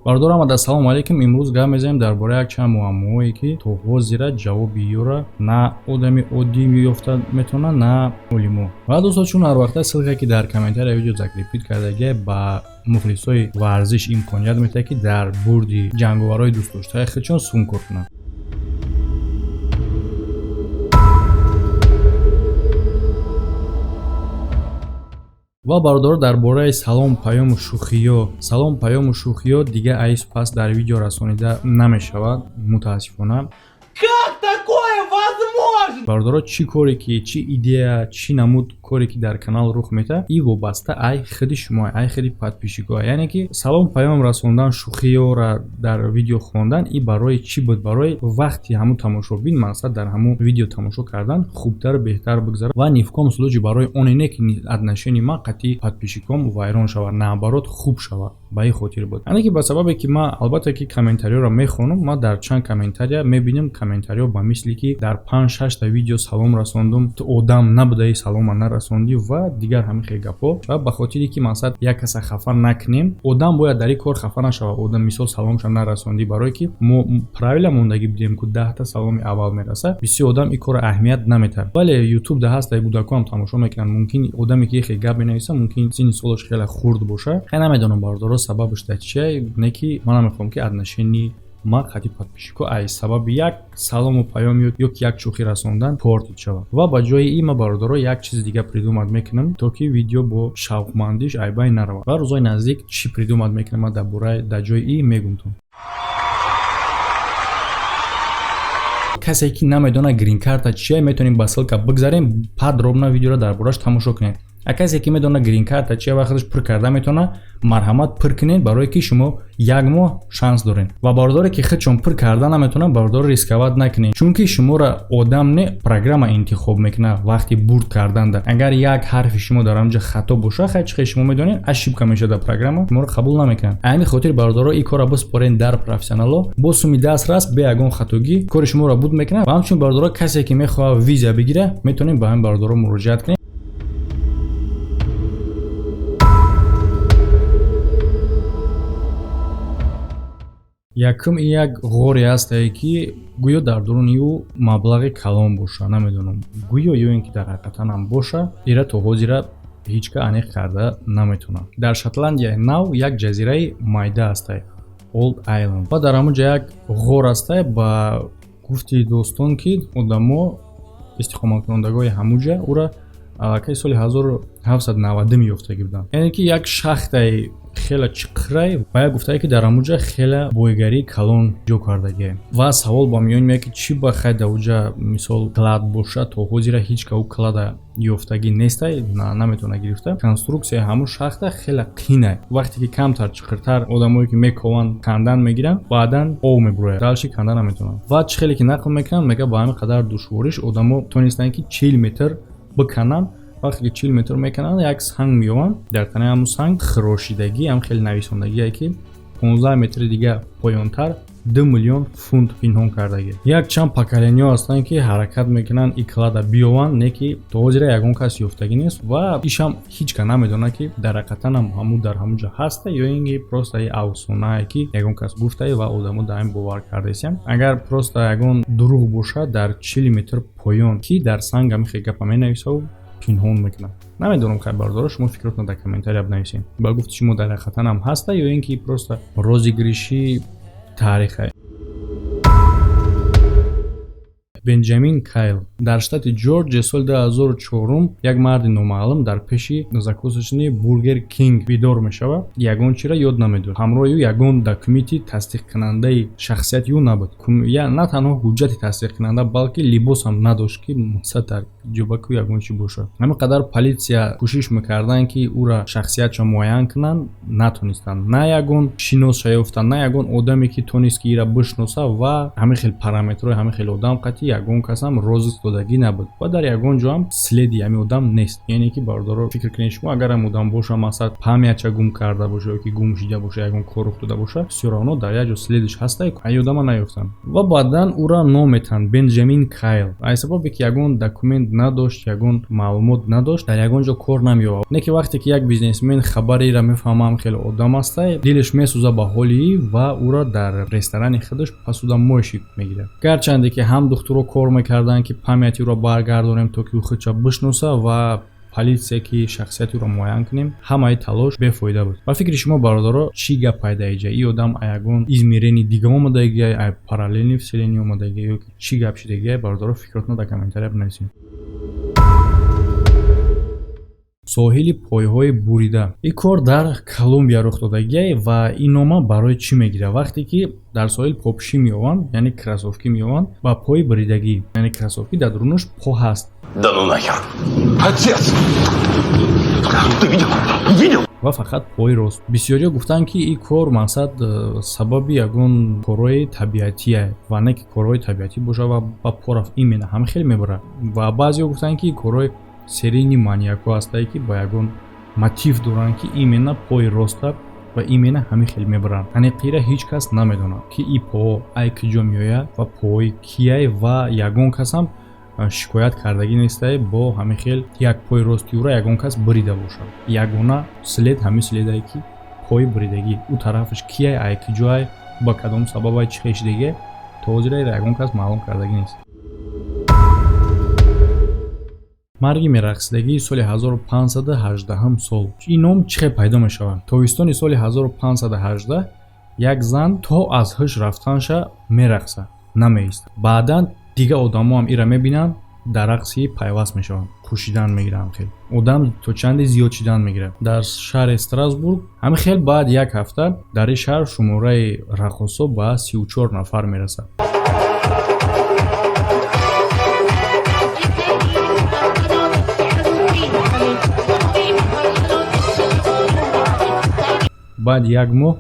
Бардор Амада, салом алейкум. Имрӯз гап мезанем дар бораи якчанд муаммоое ки то ҳозира ҷавоби ёра на одами оддӣ ёфта метавонад, на олимо. Ва дӯстон, чун ҳар вақта ссилка ки дар комментария видео закрепит кардаги ба мухлисои варзиш имконият метаҳад ки дар бурди ҷанговарои дӯстдоштаи худшон сум кор кунанд. ва бародаро, дар бораи салом паёму шӯхиё дига айс пас дар видео расонида намешавад, мутаассифона. Как такое возможно? Бародаро, чӣ коре ки, чӣ идея, чӣ намуд коре ки дар канал рух метаҳад, и вобаста ай худи шумо, ай худи подписчикоа. Яъне ки салом паём расондан, шӯхиёра дар видео хондан, и барои чӣ буд? Барои вақти ҳамун тамошобин, мақсад дар ҳамун видео тамошо кардан хубтар, беҳтар бигзарад ва нифком сулӯҷи барои оне не ки отношенияи ман қатъи подписчиком вайрон шавад, наоборот хуб шавад. Ба ин хотир буд. Яъне ки ба сабабе ки ман албатта ки комментариёро мехонам, ман дар чанд комментария мебинам комментариё ба мисли ки дар 5-6 та видео салом расондум, ту одам набудаи салома нарасондӣ ва дигар ҳамин хел гапҳо. Ва ба хотире ки мақсад як каса хафа накунем, одам бояд дар ин кор хафа нашавад. Одам мисол саломша нарасондӣ, барое ки мо правила мондагӣ будем ки 10 та саломи аввал мераса, бисёр одам ин корро аҳамият намедиҳад. Вале YouTube да ҳаст, кӯдакам тамошо мекунанд, мумкин одаме ки хел гап менависа, мумкин синни солаш хеле хурд боша. Хеле намедонам бардоро сабабаш дар чие, не ки ман намехоҳам ки отношенияи ман қатъи подписчико аз сабаби як салому паём ё ки як шӯхӣ расондан портид шавад. Ва ба ҷои ин ман бародаро як чиз дига придумад мекунам, то ки видео бо шавқмандиш айбайн наравад. Ва рӯзои наздик чӣ придумад мекунам ман дар ҷои ин мегӯмтон. Касе ки намедона грин карта чие, метавонем ба ссилка бигзарем, подробно видеоро дар бораш тамошо кунед. А касе ки медона грин карта чие ва худаш пур карда метавона, марҳамат пур кунед, барое ки шумо як моҳ шанс доред. Ва бародаре ки худшон пур карда наметавонанд, бародаро рисковат накунед, чунки шуморо одам не программа интихоб мекунад вақти бурд карданда. Агар як ҳарфи шумо дар онҷа хато боша, хачқи шумо медонед, ошибка мешуда, программа шуморо қабул намекунад. Ҳамин хотир бародаро ин корро биспорен дар профессионало, бо суми дастрас, бе ягон хатогӣ кори шуморо буд мекунад. Ва ҳамчунин бародаро, касе ки мехоҳад виза бигира, метавонед ба ҳамин бародаро муроҷиат кунед. Якум ин як ғоре ҳастае ки гӯё дар дуруни ӯ маблағи калон боша, намедонам гӯё ё ин ки дар ҳақиқатан ҳам боша, ира то ҳозира ҳеҷ ка аниқ карда наметавонам. Дар Шотландияи Нав як ҷазираи майда ҳастае, Old Island. Ва дар ҳамуҷа як ғор ҳастае, ба гуфти достон ки одамо истиқоматкунандагои ҳамуҷа ӯра аллакай соли 1790 ёфтагӣ буданд. Яъне ки як шахтаи хеле чиқрай ва як гуфтае ки дар ҳамуҷа хеле бойгарии калон ҷо кардагие. Ва савол ба миён меояд ки чӣ ба хай дар уҷа мисол клад боша, то ҳозира ҳеҷ ка ӯ клада ёфтагӣ нестае, наметавона гирифта. Конструксияи ҳамун шахта хеле қине. Вақте ки камтар чиқртар одамое ки мекованд кандан мегиранд, баъдан об мебурояд, далши кандан наметавонанд. Ва чӣ хеле ки нақл мекунанд, мега ба ҳамин қадар душвориш одамо тонистанд ки 40 метр бикананд. Вақте ки 40 метр мекананд, як санг меёванд, дар танаи ҳамун санг хирошидагӣ, ҳам хеле нависондагие ки 15 метри дига поёнтар 2 миллион фунт пинҳон кардагӣ. Як чанд поколениё ҳастанд ки ҳаракат мекунанд ин клада биёванд, не ки то ҳозира ягон кас ёфтагӣ нест ва ишам ҳеҷ ка намедонад ки дар ҳақиқатан ҳамун дар ҳамуҷа ҳаста ё ин ки просто афсонае ки ягон кас гуфтае ва одамо дар ин бовар кардаистанд. Агар просто ягон дурӯғ боша, дар 40 метр поён ки дар санг ҳамин хел гапа менависаву пинҳон мекунад. Намедонам хай бародаро, шумо фикротон дар комментария бинависед. Ба гуфти шумо дар ҳақиқатан ҳам ҳаста ё ин ки просто розыгриши таърихе. Бенҷамин Кайл дар штати Ҷорҷия соли 2004 як марди номаълум дар пеши закусочни Бургер Кинг бидор мешавад. Ягон чиро ёд намедорад. Ҳамроҳи ӯ ягон документи тасдиқкунандаи шахсияти ӯ набуд. На танҳо ҳуҷҷати тасдиқкунанда, балки либос ҳам надошт ки мақсад дар ҷӯбаки ӯ ягон чӣ боша. Ҳамин қадар политсия кӯшиш мекарданд ки ӯра шахсиятшо муайян кунанд, натонистанд. На ягон шиносша ёфтанд, на ягон одаме ки тонист ки ира бишноса ва ҳамин хел параметрҳои ҳамин хел одам қатъи ягон кас ҳам розистодагӣ набуд ва дар ягон ҷо ҳам следи ҳамин одам нест. Яъне ки бародаро фикр кунед шумо агар ҳам одам боша масалан памятча гум карда боша ёки гум шида боша ягон кор уфтода боша всё равно дар як ҷо следиш ҳаста ай одама наёфтанд ва баъдан ӯро ном метанд Бенҷамин Кайл. аз сабаби ки ягон документ надошт ягон маълумот надошт дар ягон ҷо кор намеёвад. Не ки вақте ки як бизнесмен хабариро мефаҳмам хеле одам аста дилиш месӯза ба ҳоли ва ӯро дар ресторани худаш пасуда моиши мегирад. Гарчанде ки ҳам духтуро кор мекарданд ки памятиро баргардонем то ки ӯ худша бишноса ва полисия ки шахсиятиро муайян кунем, ҳамаи талош бефоида буд. Ба фикри шумо бародаро чӣ гап пайда иҷа? И одам ягон измерени дига омадагия, ай параллелни вселени омадагия ёки чӣ гап шидагия? Бародаро фикротно дар комментария бинависед. Соҳили пойҳои бурида. Ин кор дар Колумбия рух додагия ва ин нома барои чӣ мегирад? Вақте ки дар соҳил попши меёванд, яъне кроссовки меёванд ба пои буридагӣ, яъне кроссовки дар дурунаш по ҳаст. Да ну нахер! Отец! Ты видел? Ва фақат пои рост. Бисёриҳо гуфтанд ки ин кор мақсад сабаби ягон корҳои табиатие ва не ки корҳои табиатӣ боша ва ба пораф имена ҳама хеле мебарад. Ва баъзеҳо гуфтанд ки корҳои серийни маньяко ҳастае ки ба ягон мотив доранд ки имена пои роста ва имена ҳамин хеле мебаранд. Аниқира ҳеҷ кас намедонад ки ин по ай киҷо меояд ва пои кияй ва ягон кас ҳам шикоят кардагӣ нестае бо ҳамин хел як пои рости ӯро ягон кас бурида бошад. Ягона след ҳамин следае ки пои буридагӣ. Ӯ тарафаш кияй ай киҷоай ба кадом сабабай чӣ хешидагие то ҳозира ягон кас маълум кардагӣ нест. марги мерақсидагии соли 1518 сол. Ин ном чӣ хел пайдо мешавад? Тобистони соли 1518 як зан то аз ҳуш рафтанша мерақса, намеиста. Баъдан дига одамо ҳам ира мебинанд, дар рақси пайваст мешаванд, кӯшидан мегиранд. Хел одам то чанде зиёд шидан мегирад. Дар шаҳри Страсбург ҳамин хел баъд як ҳафта дар ин шаҳр шумораи рақосо ба 34 нафар мерасад. баъд як моҳ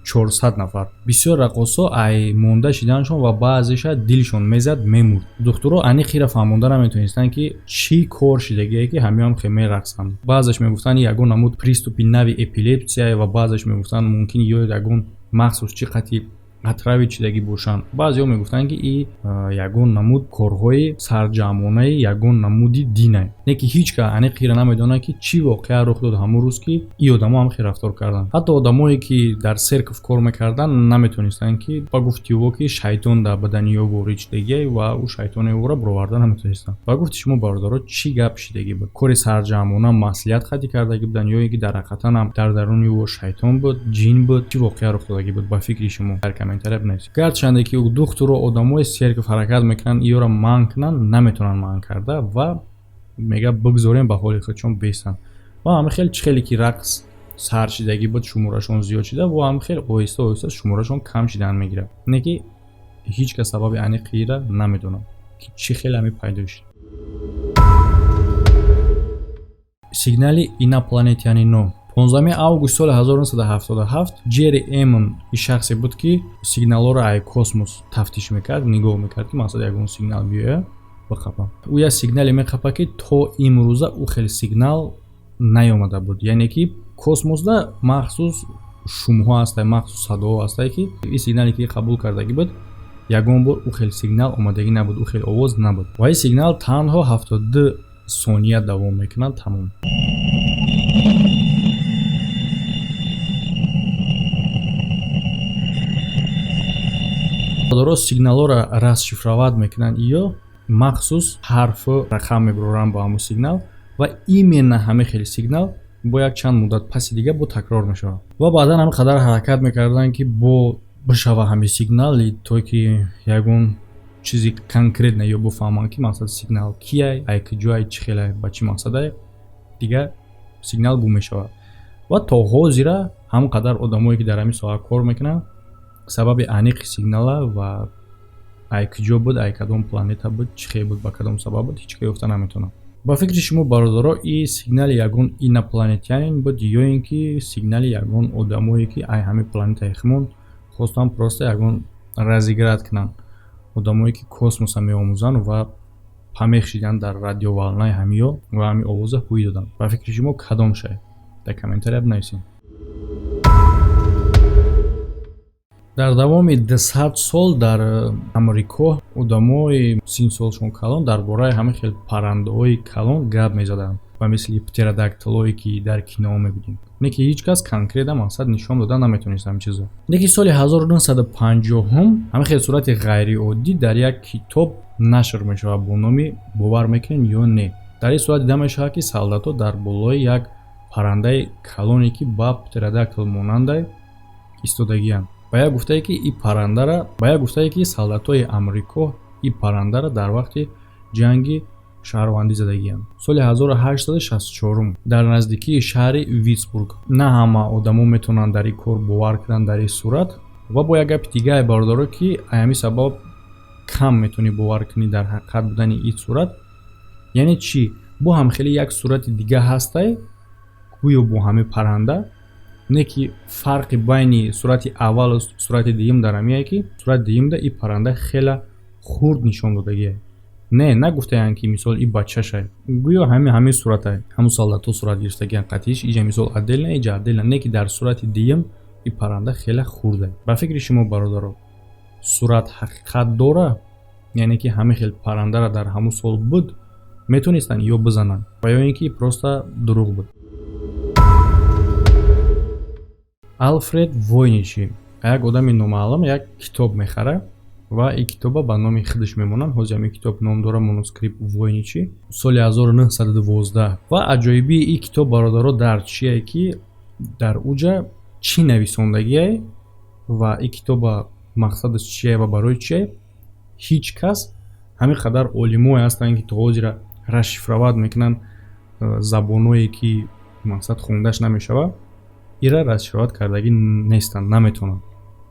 400 нафар. Бисёр рақосо ай монда шиданшон ва баъзеша дилшон мезад мемурд. духтуро аниқира фаҳмонда наметонистанд ки чӣ кор шидагие ки ҳамиам хел мерақсанд. баъзеш мегуфтанд ягон намуд приступи нави эпилепсия ва баъзеш мегуфтанд мумкин ё ягон махсус чӣ қати атрави чидагӣ бошанд. баъзеҳо мегуфтанд ки ин ягон намуд корҳои сарҷамонаи ягон намуди динай. Не ки ҳеҷ кас аниқира намедонад ки чӣ воқеа рух дод ҳамон рӯз ки ин одамо ҳам хел рафтор карданд. ҳатто одамое ки дар церкв кор мекарданд наметонистанд ки ба гуфти ӯ ки шайтон дар бадани ё ворид шидагие ва ӯ шайтони ӯро бароварда наметонистанд. ба гуфти шумо бародаро чӣ гап шидагӣ буд? Кори сарҷамона маслиҳат қати кардагӣ буданд ё ки дар ҳақиқатан ҳам дар даруни ӯ шайтон буд, ҷин буд? Чӣ воқеа рух додагӣ буд? Ба фикри шумо дар комментария бинависед. Гарчанде ки духтуро одамои церкв ҳаракат мекунанд иёро манъ кунанд, наметонанд манъ карда ва мега бигзорем ба ҳоли худшон бестанд. ва ҳамин хел чӣ хеле ки рақс сар шидагӣ буд шуморашон зиёд шида ва ҳамин хел оҳиста оҳиста шуморашон кам шидан мегирад. Не ки ҳеҷ кас сабаби аниқира намедонад ки чӣ хел ҳамин пайдо шид. сигнали инопланетяни но 15 август соли 1977 Ҷерри Эмон ин шахсе буд ки сигналҳоро аз космос тафтиш мекард, нигоҳ мекард ки масалан ягон сигнал биёяд бихапа. Ӯ як сигнале мехапа ки то имрӯза ӯ хел сигнал наёмада буд. Яъне ки космосда махсус шумҳо ҳастанд, махсус садоҳо ҳастанд ки ин сигнале ки қабул кардагӣ буд ягон бор ӯ хел сигнал омадагӣ набуд, ӯ хел овоз набуд. Ва ин сигнал танҳо 72 сония давом мекунад. Тамом. Дорост сигналҳоро расшифроват мекунанд ё махсус ҳарфу рақам мебароранд ба ҳамон сигнал ва именно ҳамин хели сигнал бо як чанд муддат паси дига бо такрор мешавад. Ва баъдан ҳамин қадар ҳаракат мекарданд ки бо бишава ҳамин сигнали то ки ягон чизи конкретне ё буфаҳманд ки мақсад сигнал кияй, ай киҷоай, чӣ хелай, ба чӣ мақсадае, дига сигнал гум мешавад. Ва то ҳозира ҳамон қадар одамое ки дар ҳамин соҳа кор мекунанд сабаби аниқи сигнала ва ай киҷо буд, ай кадом планета буд, чӣ хел буд, ба кадом сабаб буд, ҳеҷ ка ёфта наметавонад. ба фикри шумо бародаро ин сигнали ягон инопланетянин буд ё ин ки сигнали ягон одамое ки ай ҳамин планетаи химон хостанд просто ягон разиград кунанд одамое ки космоса меомӯзанд ва памех шидан дар радиоволнаи ҳамиё ва ҳами овоза ҳуй доданд. Ба фикри шумо кадом шай? Дар комментария бинависед. Дар давоми 200 сол дар Амрико одамои синнсолшон калон дар бораи ҳама хел паррандаҳои калон гап мезаданд ва мисли птеродактилое ки дар кино мебинем. Не ки ҳеҷ кас конкрета мақсад нишон дода наметавонист ҳам чизо. Не ки соли 1950 ҳама хел сурати ғайриоддӣ дар як китоб нашр мешавад бо номи бовар мекунед ё не. Дар ин сурат дида мешавад ки солдатҳо дар болои як паррандаи калоне ки ба птеродактил монандай истодагианд. Ба як гуфтае ки солдатҳои Амрико ин паррандара дар вақти ҷанги шаҳрвандӣ задагианд. Соли 1864 дар наздикии шаҳри Витсбург. На ҳама одамо метавонанд дар ин кор бовар кунанд дар ин сурат ва бо як гапи дигае бардоро ки ҳамин сабаб кам метавонӣ бовар кунӣ дар ҳақиқат будани ин сурат. Яъне чӣ? Бо ҳам хеле як сурати дига ҳастай гӯё бо ҳамин парранда. Не ки фарқи байни сурати аввалу сурати дуюм дар ҳамие ки сурати дуюмда ин парранда хеле хурд нишон додагиае. Не нагуфтаям ки мисол ин бачашай. Гӯё ҳамин суратай. Ҳамун солдатҳо сурат гирифтагианд қатъиш иҷа мисол отдельно, иҷа отдельно. Не ки дар сурати дуюм ин парранда хеле хурдае. Ба фикри шумо бародаро, сурат ҳақиқат дора? Яъне ки ҳамин хел паррандара дар ҳамун сол буд метавонистанд ё бизананд ва ё ин ки просто дурӯғ буд. Алфред Войничи як одами номаълум як китоб мехара ва ин китоба ба номи худаш мемонад. Ҳозир ҳамин китоб ном дора Манускрипт Войничи соли 1912. Ва аҷоибии ин китоб бародаро дар чие ки дар уҷа чӣ нависондагие ва ин китоба мақсадаш чие ва барои чие ҳеҷ кас ҳамин қадар олимое ҳастанд ки то ҳозира расшифроват мекунанд забоное ки мақсад хондаш намешавад. Ира расшифроват кардагӣ нестанд, наметавонанд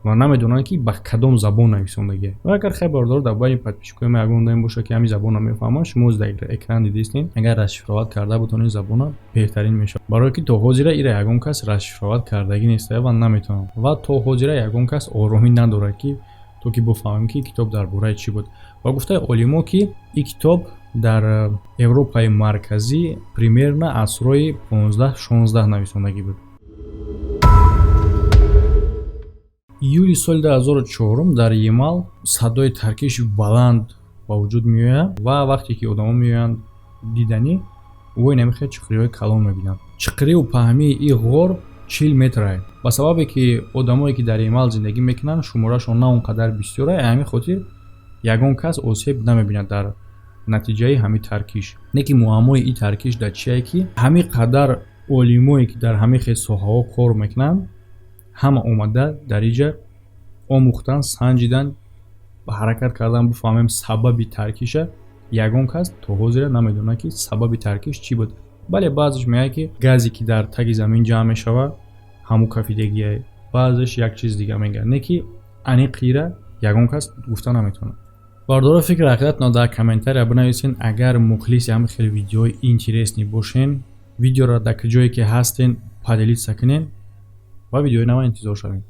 ва намедонанд ки ба кадом забон нависондагие. Ва агар хай бародаро дар байни подписчикои ман ягон одаем боша ки ҳамин забонро мефаҳманд, шумо дар экран дидистин. Агар расшифроват карда бутонед забона беҳтарин мешавад. Барое ки то ҳозира ира ягон кас расшифроват кардагӣ нестае ва наметавонад. Ва то ҳозира ягон кас оромӣ надорад ки то ки бифаҳмем ки китоб дар бораи чӣ буд. Ва гуфтаи олимо ки ин китоб дар Европаи марказӣ примерно асрҳои 15-16 нависондагӣ буд. Июли соли 2004 дар Ямал садои таркиши баланд ба вуҷуд меояд ва вақте ки одамо меоянд диданӣ, вой намехе чиқириҳои калон мебинанд. Чиқирию паҳмии ин ғор 40 метрае. Ба сабабе ки одамое ки дар Ямал зиндагӣ мекунанд шуморашон на он қадар бисёре, ҳамин хотир ягон кас осеб намебинад дар натиҷаи ҳамин таркиш. Не ки муаммои ин таркиш дар чие ки ҳамин қадар олимое ки дар ҳамин хел соҳаҳо кор мекунанд ҳама омада дар инҷа омӯхтан, санҷидан, ҳаракат кардан бифаҳмем сабаби таркиша. Ягон кас то ҳозира намедонад ки сабаби таркиш чӣ буд. Бале баъзеш меяд ки газе ки дар таги замин ҷамъ мешавад ҳамун кафидагие, баъзеш як чиз дига мегӯяд. Не ки аниқира ягон кас гуфта наметавонад. Бардора фикр ақидатно дар комментария бинависен. Агар мухлиси ҳамин хел видеои интересни бошен, видеоро дар куҷое ки ҳастен поделиться кунен ва видеои нав интизор шавем.